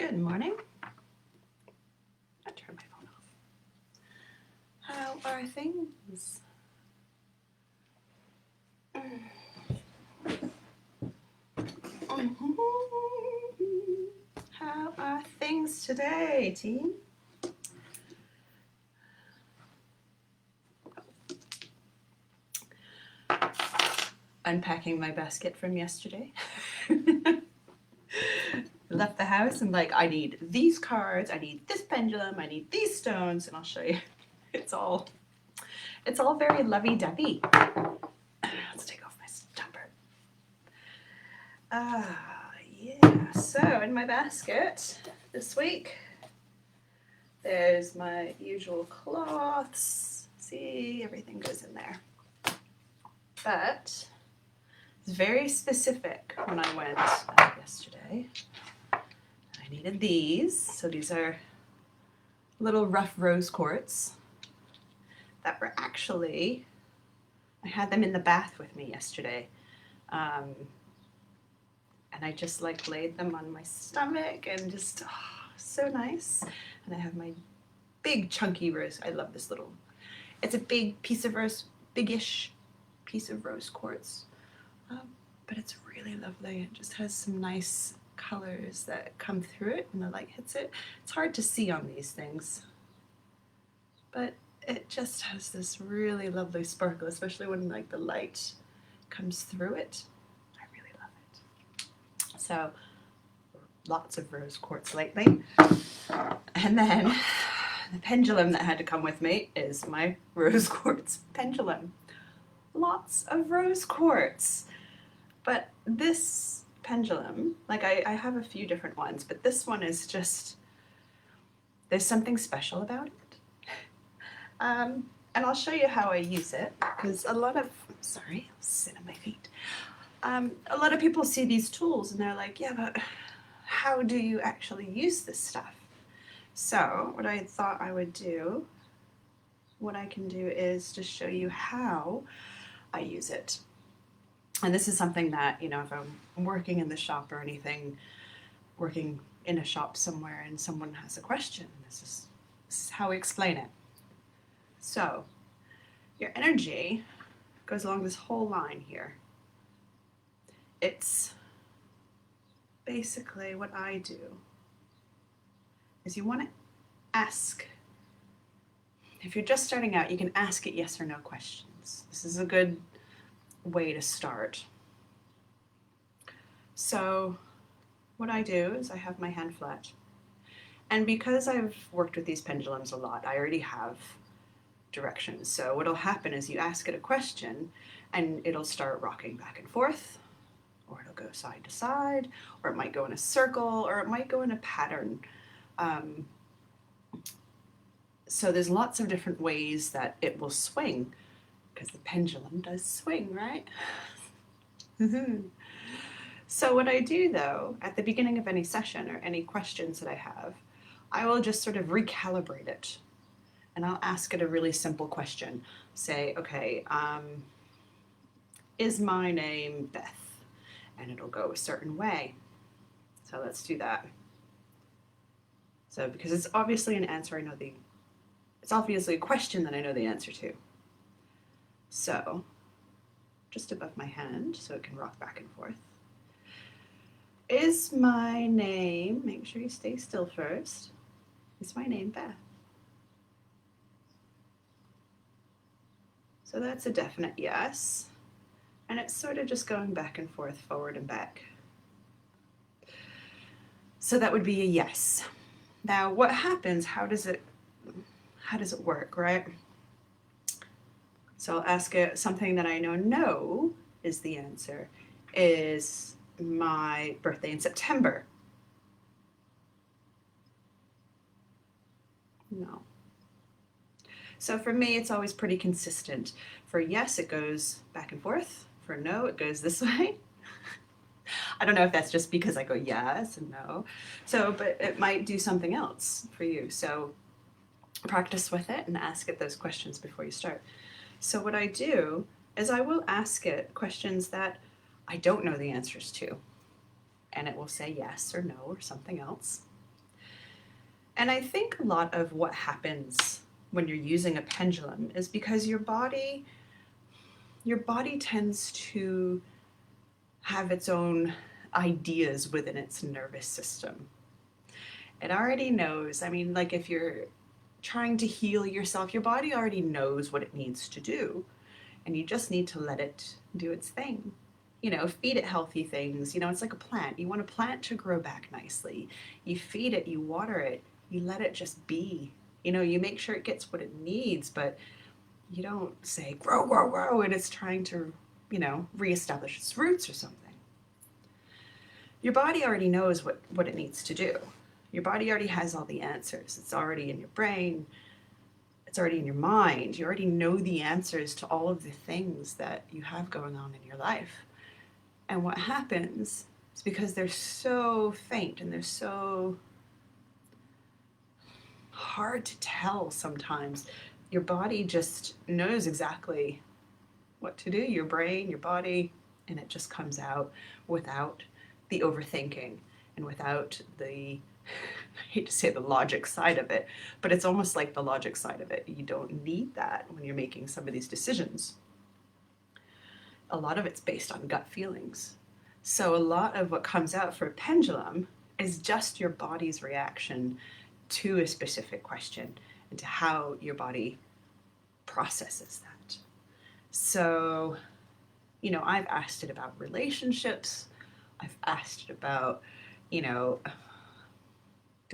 Good morning. I turned my phone off. How are things? How are things today, team? Unpacking my basket from yesterday. Left the house and I need these cards, I need this pendulum, I need these stones, and I'll show you. It's all very lovey-dovey. Let's take off my stumper. Yeah, so in my basket this week, there's my usual cloths. See, everything goes in there. But it's very specific when I went yesterday. I needed these. So these are little rough rose quartz that were actually, I had them in the bath with me yesterday. And I just laid them on my stomach and just, so nice. And I have my big chunky rose. I love this little, it's a big piece of rose, biggish piece of rose quartz. But it's really lovely. It just has some nice colors that come through it when the light hits it. It's hard to see on these things, but it just has this really lovely sparkle, especially when the light comes through it. I really love it. So lots of rose quartz lately. And then the pendulum that had to come with me is my rose quartz pendulum. Lots of rose quartz. But this pendulum, I have a few different ones, but this one is just, there's something special about it. And I'll show you how I use it, because a lot of, sorry, I'll sit on my feet. A lot of people see these tools and they're like, yeah, but how do you actually use this stuff? So what I thought I would do, what I can do is just show you how I use it. And this is something that, if I'm working in the shop or anything, working in a shop somewhere and someone has a question, this is how we explain it. So your energy goes along this whole line here. It's basically what I do is you want to ask. If you're just starting out, you can ask it yes or no questions. This is a good way to start. So what I do is I have my hand flat. And because I've worked with these pendulums a lot, I already have directions. So what'll happen is you ask it a question and it'll start rocking back and forth, or it'll go side to side, or it might go in a circle, or it might go in a pattern. So there's lots of different ways that it will swing, because the pendulum does swing, right? So what I do though, at the beginning of any session or any questions that I have, I will just sort of recalibrate it. And I'll ask it a really simple question. Say, okay, is my name Beth? And it'll go a certain way. So let's do that. So because it's obviously an answer it's obviously a question that I know the answer to. So just above my hand, so it can rock back and forth. Is my name, make sure you stay still first, is my name Beth? So that's a definite yes. And it's sort of just going back and forth, forward and back. So that would be a yes. Now what happens, how does it work, right? So I'll ask it something that I know no is the answer. Is my birthday in September? No. So for me, it's always pretty consistent. For yes, it goes back and forth. For no, it goes this way. I don't know if that's just because I go yes and no. So, but it might do something else for you. So practice with it and ask it those questions before you start. So what I do is I will ask it questions that I don't know the answers to. And it will say yes or no or something else. And I think a lot of what happens when you're using a pendulum is because your body tends to have its own ideas within its nervous system. It already knows. I mean, like if you're trying to heal yourself, your body already knows what it needs to do, and you just need to let it do its thing. Feed it healthy things. It's like a plant. You want a plant to grow back nicely. You feed it, you water it, you let it just be. You make sure it gets what it needs, but you don't say grow, grow, grow, and it's trying to, reestablish its roots or something. Your body already knows what it needs to do. Your body already has all the answers. It's already in your brain. It's already in your mind. You already know the answers to all of the things that you have going on in your life. And what happens is because they're so faint and they're so hard to tell sometimes, your body just knows exactly what to do, your brain, your body, and it just comes out without the overthinking and without the, I hate to say the logic side of it, but it's almost like the logic side of it. You don't need that when you're making some of these decisions. A lot of it's based on gut feelings. So a lot of what comes out for a pendulum is just your body's reaction to a specific question and to how your body processes that. So, I've asked it about relationships. I've asked it about, do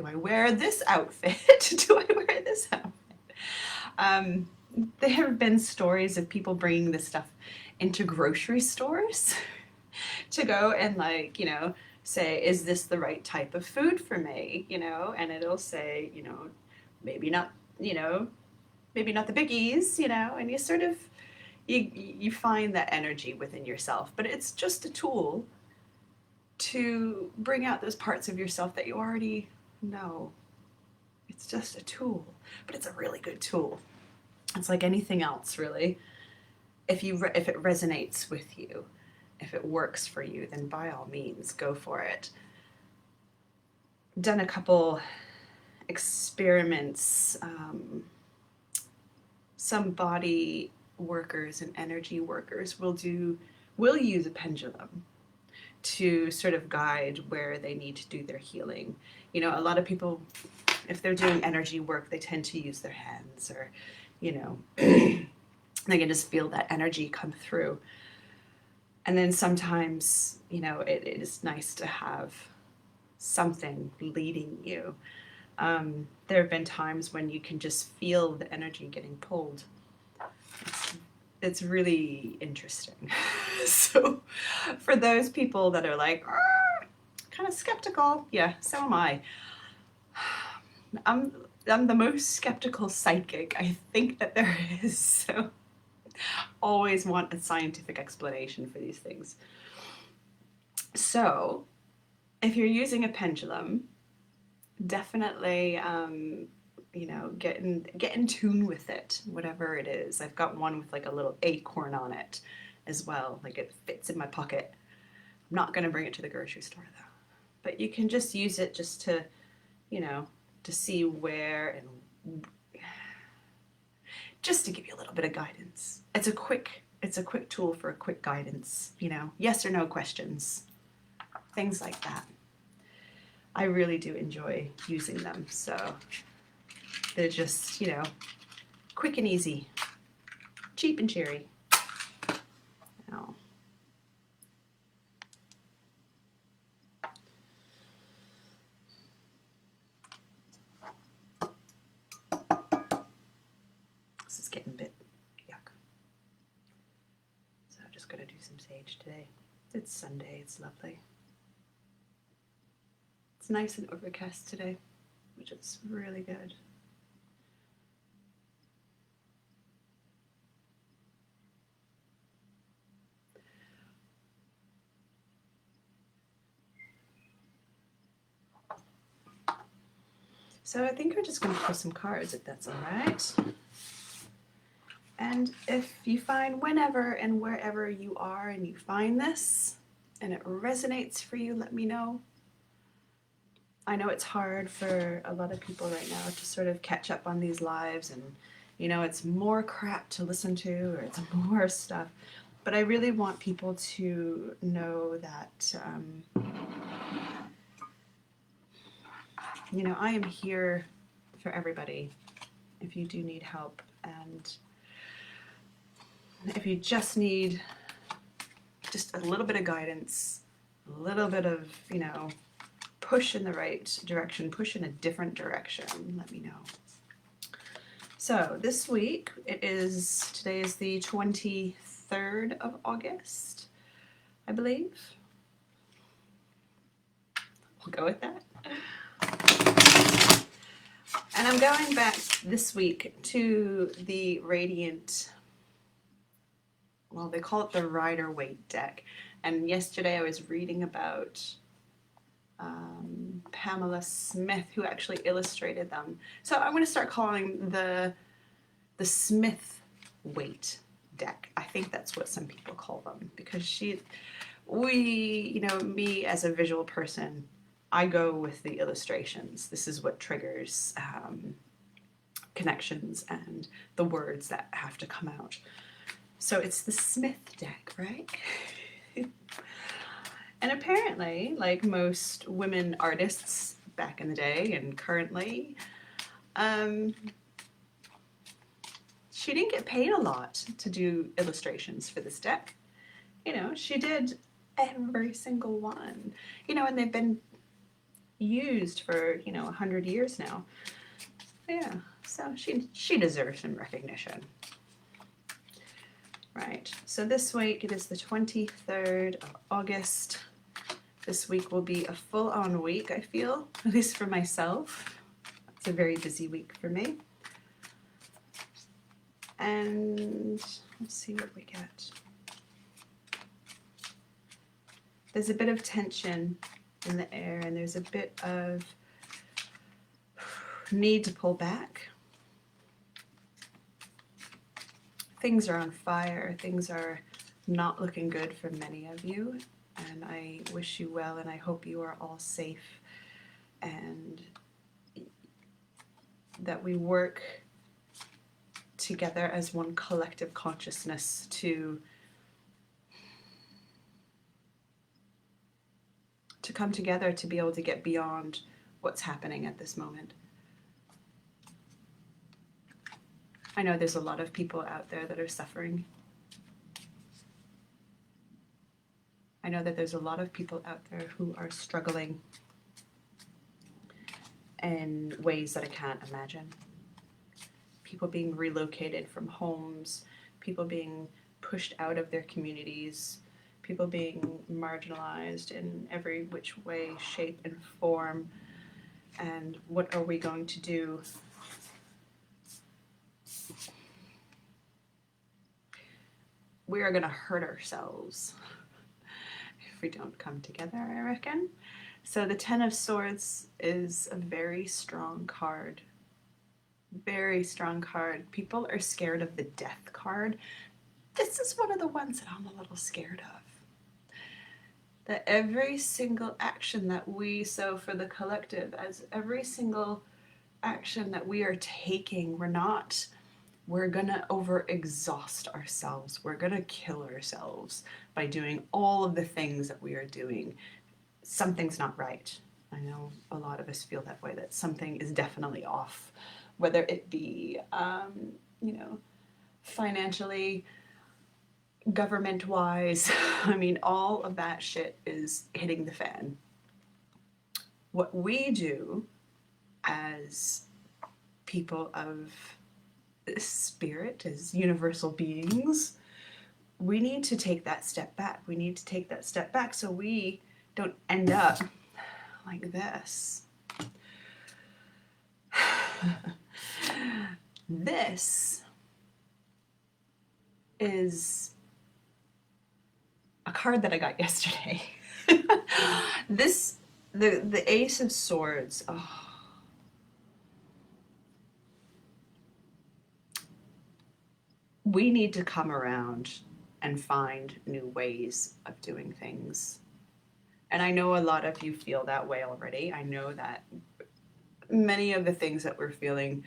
I wear this outfit? Do I wear this outfit? There have been stories of people bringing this stuff into grocery stores to go and say, is this the right type of food for me? And it'll say, maybe not, maybe not the biggies, and you sort of, you find that energy within yourself, but it's just a tool to bring out those parts of yourself that you already know. It's just a tool, but it's a really good tool. It's like anything else, really. If it resonates with you, if it works for you, then by all means, go for it. Done a couple experiments. Some body workers and energy workers will use a pendulum to sort of guide where they need to do their healing. A lot of people, if they're doing energy work, they tend to use their hands, or they can just feel that energy come through. And then sometimes, it is nice to have something leading you. There have been times when you can just feel the energy getting pulled. It's really interesting. So for those people that are like, kind of skeptical, yeah, so am I. I'm the most skeptical psychic I think that there is. So always want a scientific explanation for these things. So if you're using a pendulum, definitely get in tune with it, whatever it is. I've got one with like a little acorn on it as well, like it fits in my pocket. I'm not going to bring it to the grocery store though, but you can just use it just to to see where, and just to give you a little bit of guidance. It's a quick tool for a quick guidance, yes or no questions, things like that. I really do enjoy using them. So they're just, quick and easy, cheap and cheery. Now, this is getting a bit yuck. So I'm just going to do some sage today. It's Sunday, it's lovely. It's nice and overcast today, which is really good. So I think we're just going to pull some cards, if that's all right. And if you find, whenever and wherever you are and you find this and it resonates for you, let me know. I know it's hard for a lot of people right now to sort of catch up on these lives, and it's more crap to listen to, or it's more stuff. But I really want people to know that, I am here for everybody if you do need help. And if you just need just a little bit of guidance, a little bit of, push in the right direction, push in a different direction, let me know. So this week, today is the 23rd of August, I believe. We'll go with that. And I'm going back this week to the Radiant, well, they call it the Rider-Waite deck. And yesterday I was reading about Pamela Smith, who actually illustrated them. So I'm going to start calling the Smith-Waite deck. I think that's what some people call them, because me as a visual person, I go with the illustrations. This is what triggers connections and the words that have to come out. So it's the Smith deck, right? And apparently, like most women artists back in the day and currently, she didn't get paid a lot to do illustrations for this deck. She did every single one. And they've been used for 100 years now. Yeah, so she deserves some recognition. Right, so this week it is the 23rd of August. This week will be a full-on week, I feel, at least for myself. It's a very busy week for me. And let's see what we get. There's a bit of tension in the air, and there's a bit of need to pull back. Things are on fire. Things are not looking good for many of you, and I wish you well, and I hope you are all safe, and that we work together as one collective consciousness to come together to be able to get beyond what's happening at this moment. I know there's a lot of people out there that are suffering. I know that there's a lot of people out there who are struggling in ways that I can't imagine. People being relocated from homes, people being pushed out of their communities, people being marginalized in every which way, shape, and form. And what are we going to do? We are going to hurt ourselves if we don't come together, I reckon. So the Ten of Swords is a very strong card. Very strong card. People are scared of the Death card. This is one of the ones that I'm a little scared of. That every single action that so for the collective, as every single action that we are taking, we're gonna overexhaust ourselves. We're gonna kill ourselves by doing all of the things that we are doing. Something's not right. I know a lot of us feel that way, that something is definitely off, whether it be, financially, government-wise. I mean, all of that shit is hitting the fan. What we do as people of spirit, as universal beings, we need to take that step back. We need to take that step back so we don't end up like this. This is a card that I got yesterday. The Ace of Swords. Oh. We need to come around and find new ways of doing things. And I know a lot of you feel that way already. I know that many of the things that we're feeling,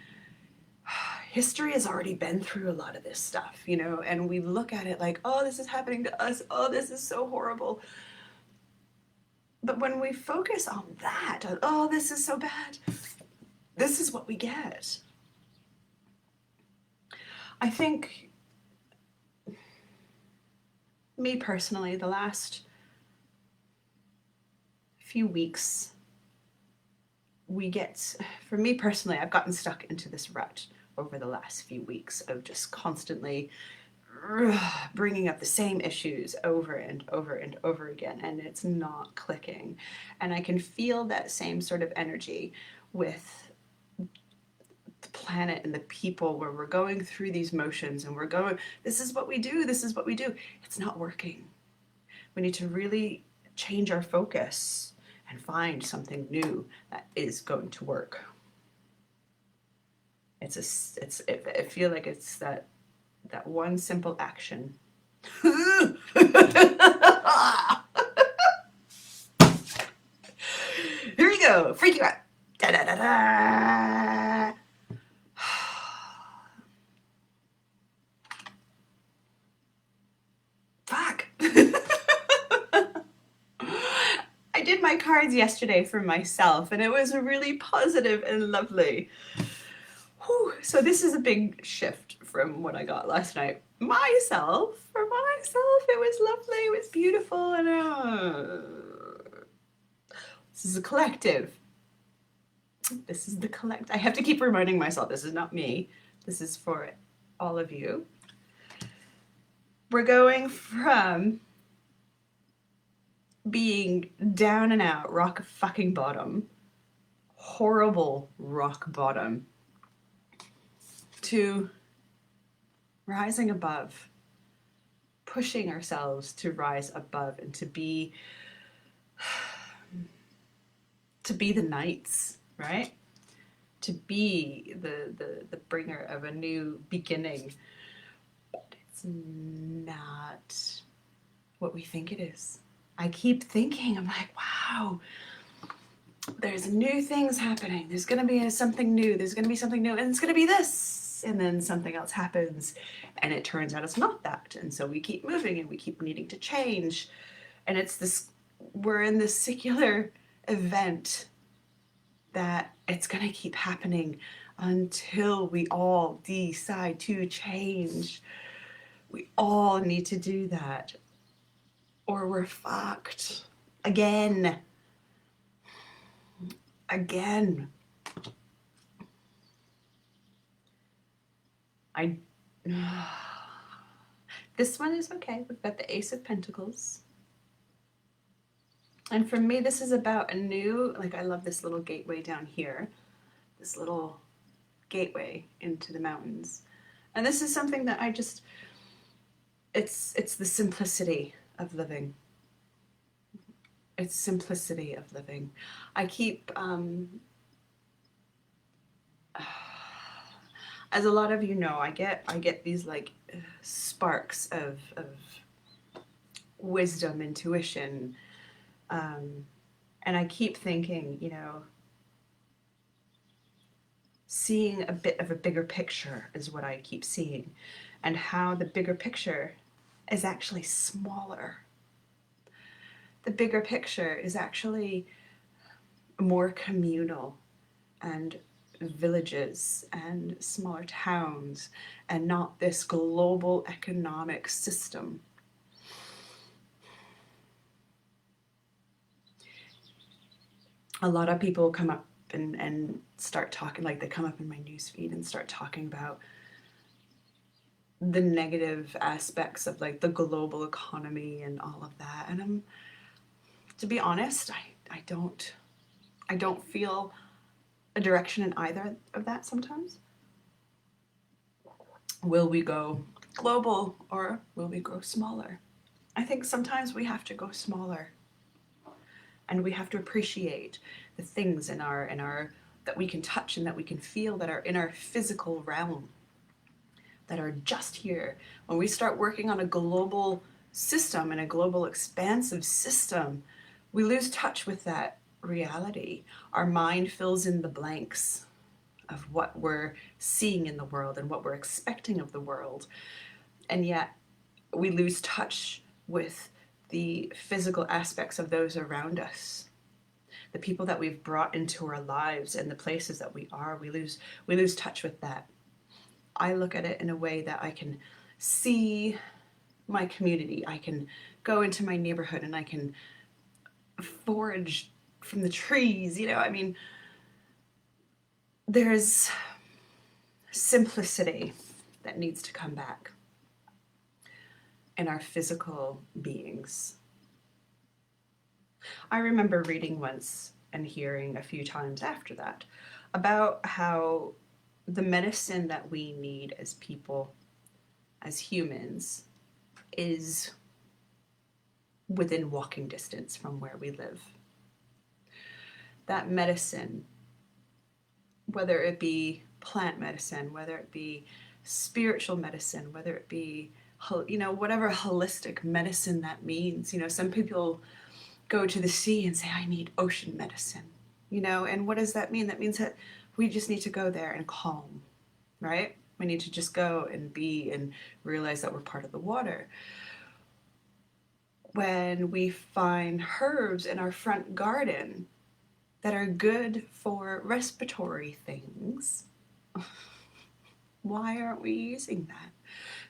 history has already been through a lot of this stuff, you know, and we look at it like, oh, this is happening to us. Oh, this is so horrible. But when we focus on that, oh, this is so bad, this is what we get. I think, me personally, the last few weeks, for me personally, I've gotten stuck into this rut over the last few weeks of just constantly bringing up the same issues over and over and over again, and it's not clicking. And I can feel that same sort of energy with the planet and the people, where we're going through these motions and we're going, this is what we do, this is what we do. It's not working. We need to really change our focus and find something new that is going to work. I feel like it's that one simple action. Here we go, freak you out. Da, da, da, da. Fuck. I did my cards yesterday for myself, and it was really positive and lovely. Whew. So this is a big shift from what I got last night. For myself, it was lovely, it was beautiful, and this is a collective. This is the collect. I have to keep reminding myself, this is not me. This is for all of you. We're going from being down and out, rock fucking bottom, horrible rock bottom, to rising above, pushing ourselves to rise above and to be the knights, right? To be the bringer of a new beginning. But it's not what we think it is. I keep thinking, I'm like, wow, there's new things happening. There's going to be something new. There's going to be something new, and it's going to be this. And then something else happens, and it turns out it's not that. And so we keep moving, and we keep needing to change. And it's this, we're in this secular event that it's going to keep happening until we all decide to change. We all need to do that, or we're fucked again. This one is okay. We've got the Ace of Pentacles. And for me, this is about a new, like, I love this little gateway down here, this little gateway into the mountains. And this is something that I just, it's the simplicity of living. It's simplicity of living. I keep, as a lot of you know, I get these like sparks of wisdom, intuition, and I keep thinking, you know, seeing a bit of a bigger picture is what I keep seeing, and how the bigger picture is actually smaller. The bigger picture is actually more communal, and villages and smaller towns, and not this global economic system. A lot of people come up and start talking, like they come up in my newsfeed and start talking about the negative aspects of like the global economy and all of that. And to be honest, I don't feel a direction in either of that sometimes. Will we go global or will we go smaller? I think sometimes we have to go smaller, and we have to appreciate the things in our that we can touch and that we can feel, that are in our physical realm, that are just here. When we start working on a global system and a global expansive system, we lose touch with that reality. Our mind fills in the blanks of what we're seeing in the world and what we're expecting of the world. And yet we lose touch with the physical aspects of those around us, the people that we've brought into our lives and the places that we are. We lose touch with that. I look at it in a way that I can see my community. I can go into my neighborhood and I can forage from the trees. I mean, there's simplicity that needs to come back in our physical beings. I remember reading once and hearing a few times after that about how the medicine that we need as people, as humans, is within walking distance from where we live. That medicine, whether it be plant medicine, whether it be spiritual medicine, whether it be, whatever holistic medicine that means. Some people go to the sea and say, I need ocean medicine, and what does that mean? That means that we just need to go there and calm, right? We need to just go and be and realize that we're part of the water. When we find herbs in our front garden that are good for respiratory things, why aren't we using that?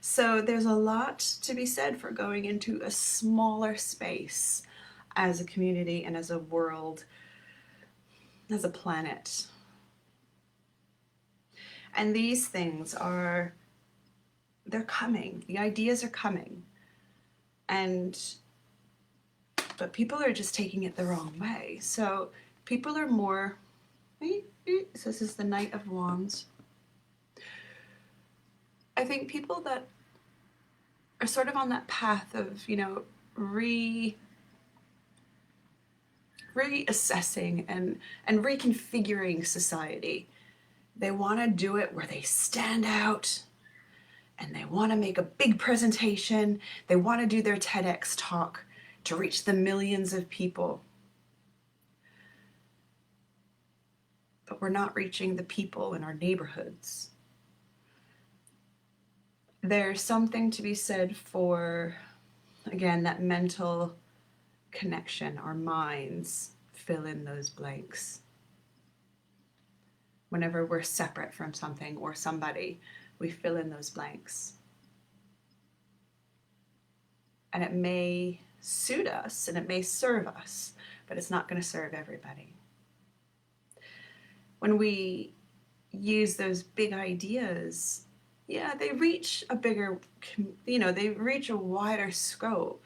So there's a lot to be said for going into a smaller space as a community and as a world, as a planet. And these things they're coming. The ideas are coming. But people are just taking it the wrong way. So people are more, so this is the Knight of Wands. I think people that are sort of on that path of, reassessing and reconfiguring society. They want to do it where they stand out and they want to make a big presentation. They want to do their TEDx talk to reach the millions of people. But we're not reaching the people in our neighborhoods. There's something to be said for, again, that mental connection. Our minds fill in those blanks. Whenever we're separate from something or somebody, we fill in those blanks. And it may suit us and it may serve us, but it's not going to serve everybody. When we use those big ideas, they reach a bigger, they reach a wider scope,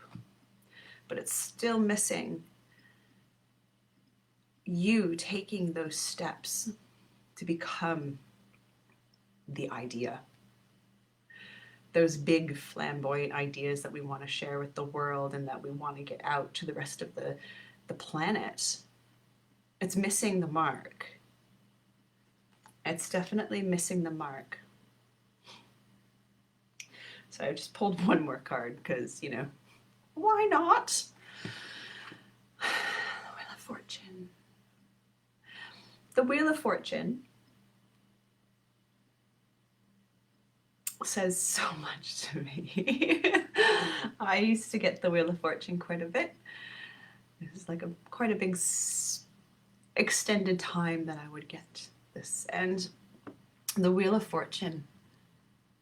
but it's still missing you taking those steps to become the idea. Those big flamboyant ideas that we want to share with the world and that we want to get out to the rest of the planet. It's missing the mark. It's definitely missing the mark. So I just pulled one more card because, why not? The Wheel of Fortune. The Wheel of Fortune says so much to me. I used to get the Wheel of Fortune quite a bit. It was like quite a big extended time that I would get this. And the Wheel of Fortune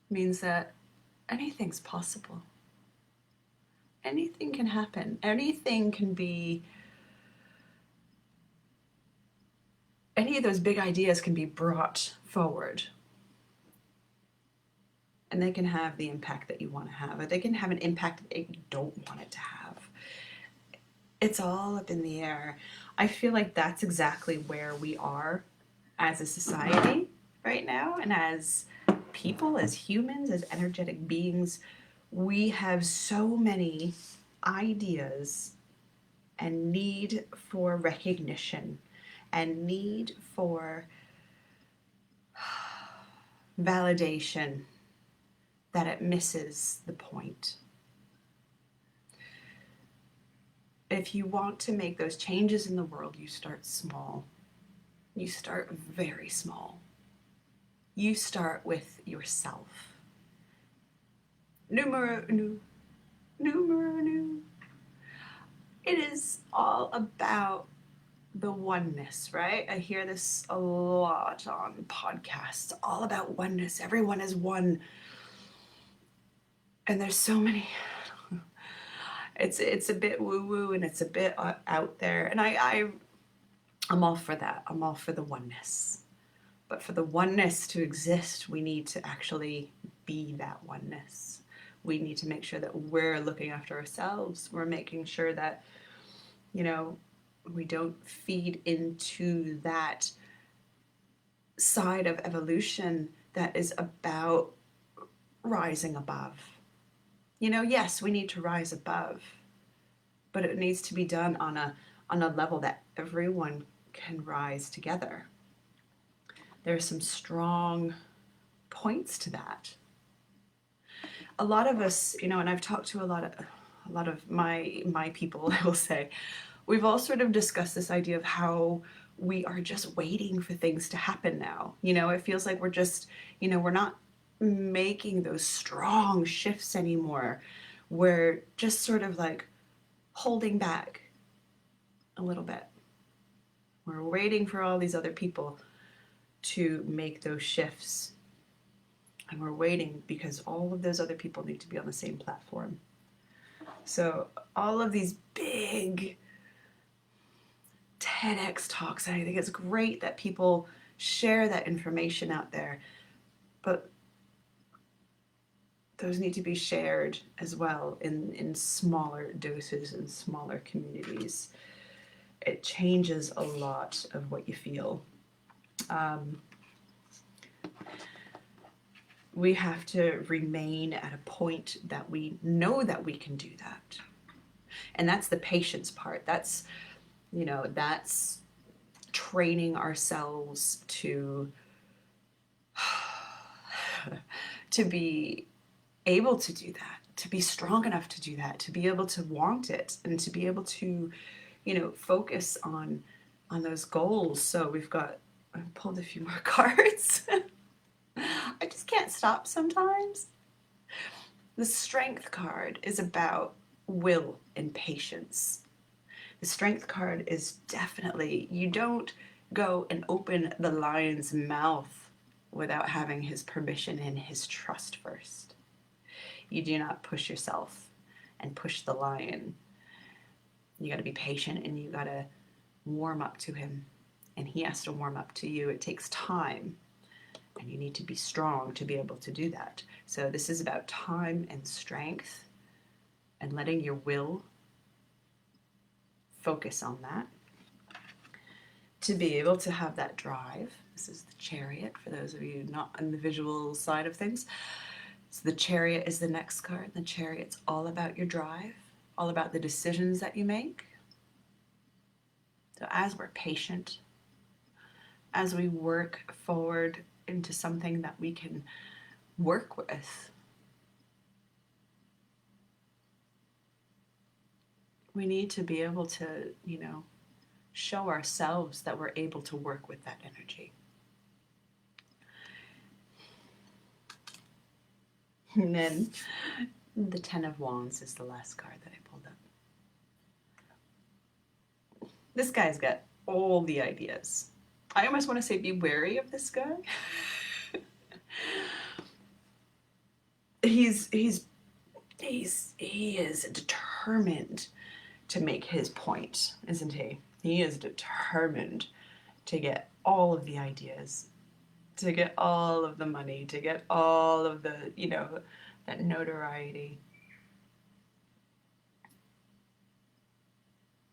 means that anything's possible. Anything can happen. Anything can be, any of those big ideas can be brought forward. And they can have the impact that you want to have, or they can have an impact that you don't want it to have. It's all up in the air. I feel like that's exactly where we are as a society right now, and as people, as humans, as energetic beings. We have so many ideas and need for recognition and need for validation that it misses the point. if you want to make those changes in the world, you start small. You start very small. You start with yourself. Numero uno. Numero uno. It is all about the oneness, right? I hear this a lot on podcasts, all about oneness. Everyone is one. And there's so many. It's a bit woo-woo and it's a bit out there. And I'm all for that. I'm all for the oneness. But for the oneness to exist, we need to actually be that oneness. We need to make sure that we're looking after ourselves. We're making sure that, you know, we don't feed into that side of evolution that is about rising above. You know, yes, we need to rise above, but it needs to be done on a level that everyone can rise together. There are some strong points to that. A lot of us, you know, and I've talked to a lot of my people, I will say, we've all sort of discussed this idea of how we are just waiting for things to happen now. You know, it feels like we're just, you know, we're not making those strong shifts anymore. We're just sort of like holding back a little bit. We're waiting for all these other people to make those shifts. And we're waiting because all of those other people need to be on the same platform. So all of these big TEDx talks, and I think it's great that people share that information out there, but those need to be shared as well in smaller doses and smaller communities. It changes a lot of what you feel. We have to remain at a point that we know that we can do that. And that's the patience part. That's, you know, that's training ourselves to be able to do that, to be strong enough to do that, to be able to want it, and to be able to, you know, focus on those goals. So I pulled a few more cards. I just can't stop sometimes. The Strength card is about will and patience. The Strength card is definitely, you don't go and open the lion's mouth without having his permission and his trust first. You do not push yourself and push the lion. You got to be patient and you got to warm up to him, and he has to warm up to you. It takes time, and you need to be strong to be able to do that. So this is about time and strength and letting your will focus on that to be able to have that drive. This is the Chariot for those of you not on the visual side of things. So the Chariot is the next card. The Chariot's all about your drive, all about the decisions that you make. So as we're patient, as we work forward into something that we can work with, we need to be able to, you know, show ourselves that we're able to work with that energy. And then the Ten of Wands is the last card that I pulled up. This guy's got all the ideas. I almost want to say be wary of this guy. He is determined to make his point, isn't he? He is determined to get all of the ideas, to get all of the money, to get all of the, you know, that notoriety.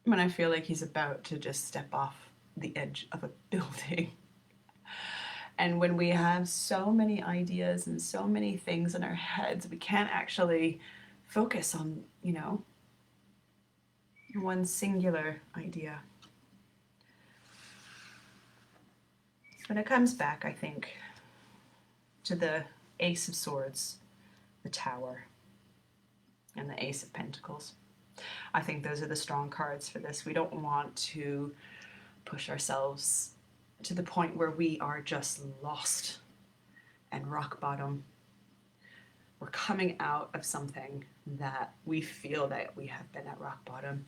When I feel like he's about to just step off the edge of a building. And when we have so many ideas and so many things in our heads, we can't actually focus on, you know, one singular idea. But it comes back, I think, to the Ace of Swords, the Tower, and the Ace of Pentacles. I think those are the strong cards for this. We don't want to push ourselves to the point where we are just lost and rock bottom. We're coming out of something that we feel that we have been at rock bottom.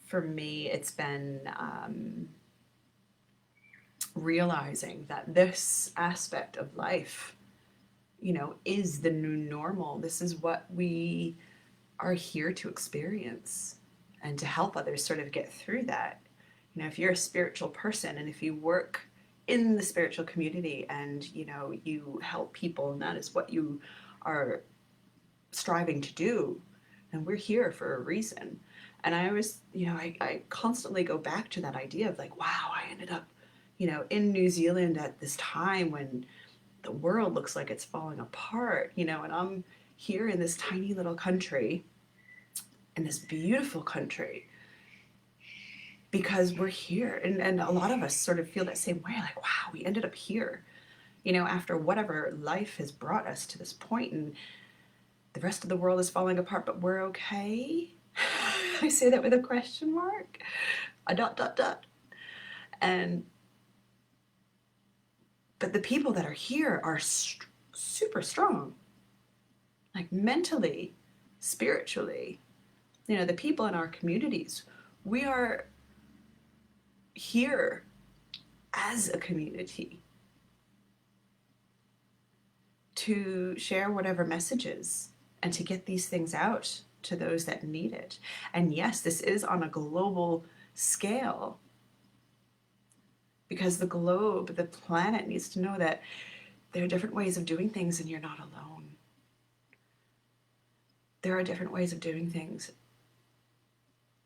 For me, it's been realizing that this aspect of life, is the new normal. This is what we are here to experience and to help others sort of get through that. If you're a spiritual person and if you work in the spiritual community and, you help people and that is what you are striving to do, then we're here for a reason. And I always, I constantly go back to that idea of like, wow, I ended up, in New Zealand at this time when the world looks like it's falling apart, and I'm here in this tiny little country, in this beautiful country, because we're here. And a lot of us sort of feel that same way, like, wow, we ended up here, after whatever life has brought us to this point, and the rest of the world is falling apart, but we're okay. I say that with a question mark, a dot, dot, dot. But the people that are here are super strong, like mentally, spiritually. The people in our communities, we are here as a community to share whatever messages and to get these things out to those that need it. And yes, this is on a global scale, because the globe, the planet needs to know that there are different ways of doing things and you're not alone. There are different ways of doing things.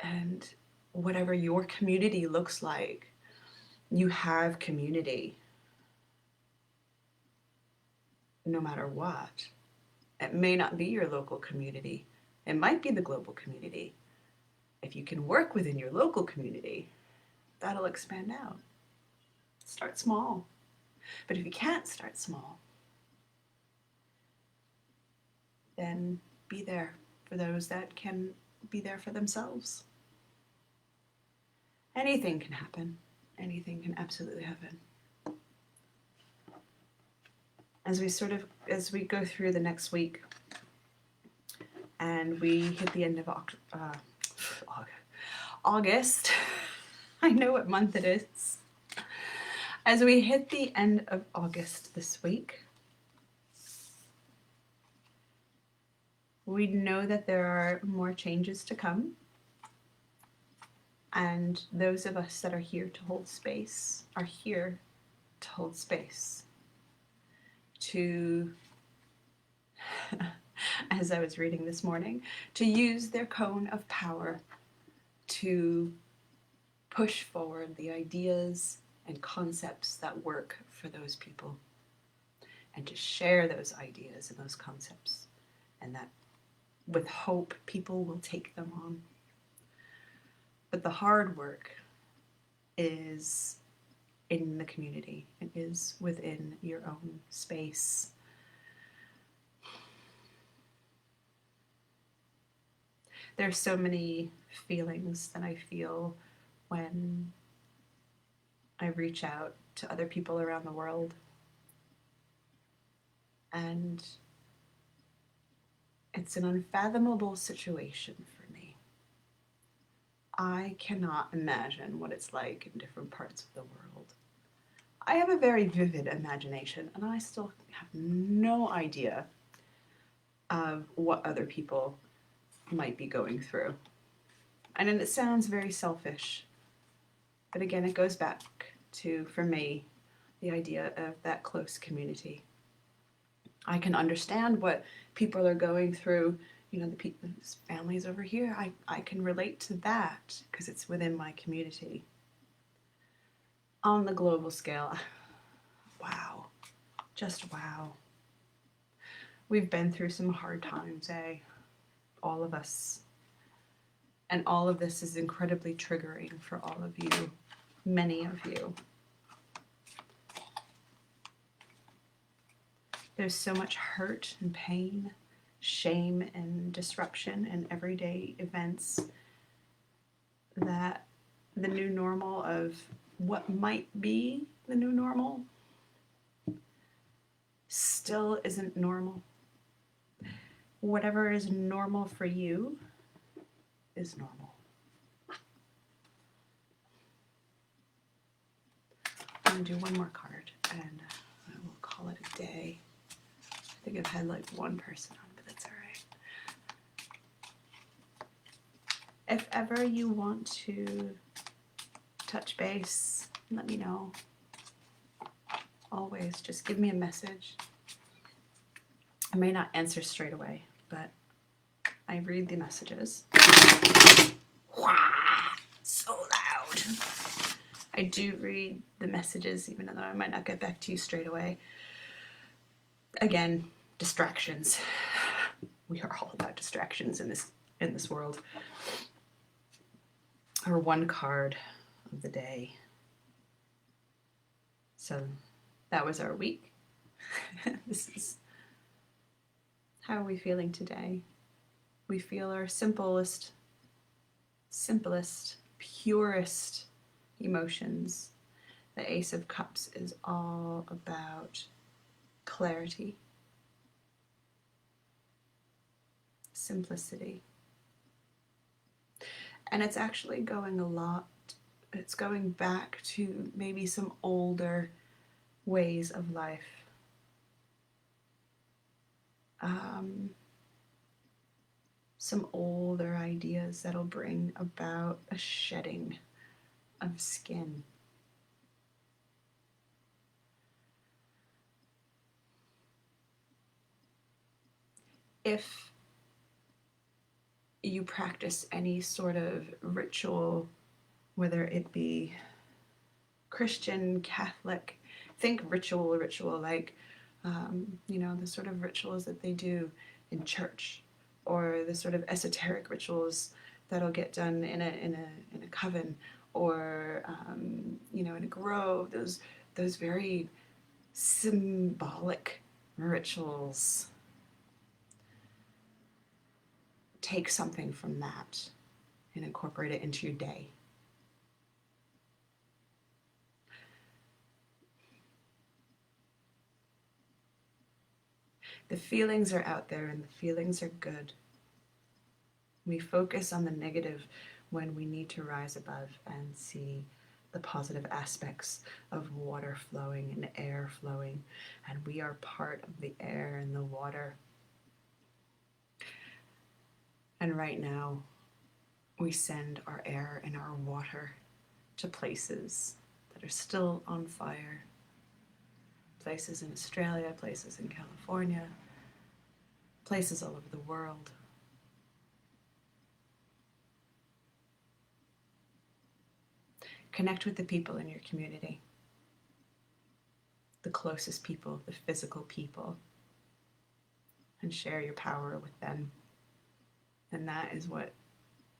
And whatever your community looks like, you have community. No matter what. It may not be your local community. It might be the global community. If you can work within your local community, that'll expand out. Start small. But if you can't start small, then be there for those that can be there for themselves. Anything can happen. Anything can absolutely happen. As we go through the next week and we hit the end of August, I know what month it is. As we hit the end of August this week, we know that there are more changes to come. And those of us that are here to hold space are here to hold space. To, as I was reading this morning, to use their cone of power to push forward the ideas and concepts that work for those people, and to share those ideas and those concepts, and that with hope people will take them on. But the hard work is in the community. It is within your own space. There's so many feelings that I feel when I reach out to other people around the world. And it's an unfathomable situation for me. I cannot imagine what it's like in different parts of the world. I have a very vivid imagination, and I still have no idea of what other people might be going through. And it sounds very selfish, but again, it goes back to, for me, the idea of that close community. I can understand what people are going through, the families over here. I can relate to that because it's within my community. On the global scale, wow, just wow. We've been through some hard times, all of us. And all of this is incredibly triggering for all of you, many of you. There's so much hurt and pain shame and disruption and everyday events, that the new normal of what might be the new normal still isn't normal. Whatever is normal for you is normal. I'm going to do one more card and I will call it a day. I think I've had like one person on, but that's all right. If ever you want to touch base, let me know. Always, just give me a message. I may not answer straight away, but I read the messages. So loud. I do read the messages, even though I might not get back to you straight away. Again, distractions. We are all about distractions in this world. Or one card of the day. So that was our week. This is how are we feeling today? We feel our simplest, purest emotions. The Ace of Cups is all about clarity, simplicity. And it's actually it's going back to maybe some older ways of life. Some older ideas that'll bring about a shedding of skin. If you practice any sort of ritual, whether it be Christian, Catholic, think ritual like, the sort of rituals that they do in church, or the sort of esoteric rituals that'll get done in a coven, or in a grove. Those very symbolic rituals. Take something from that and incorporate it into your day. The feelings are out there and the feelings are good. We focus on the negative when we need to rise above and see the positive aspects of water flowing and air flowing, and we are part of the air and the water. And right now, we send our air and our water to places that are still on fire. Places in Australia, places in California, places all over the world. Connect with the people in your community, the closest people, the physical people, and share your power with them. And that is what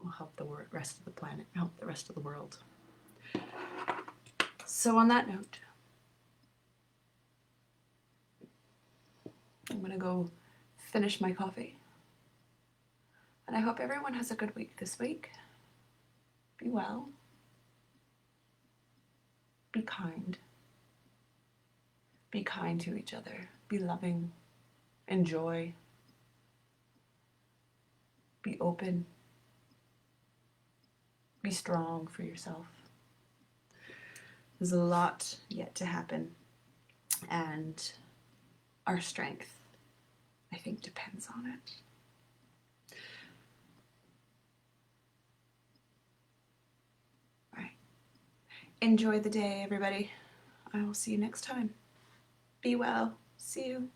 will help the rest of the planet, help the rest of the world. So on that note, I'm going to go finish my coffee. And I hope everyone has a good week this week. Be well. Be kind. Be kind to each other. Be loving. Enjoy. Be open. Be strong for yourself. There's a lot yet to happen. And our strength, I think, depends on it. All right. Enjoy the day, everybody. I will see you next time. Be well. See you.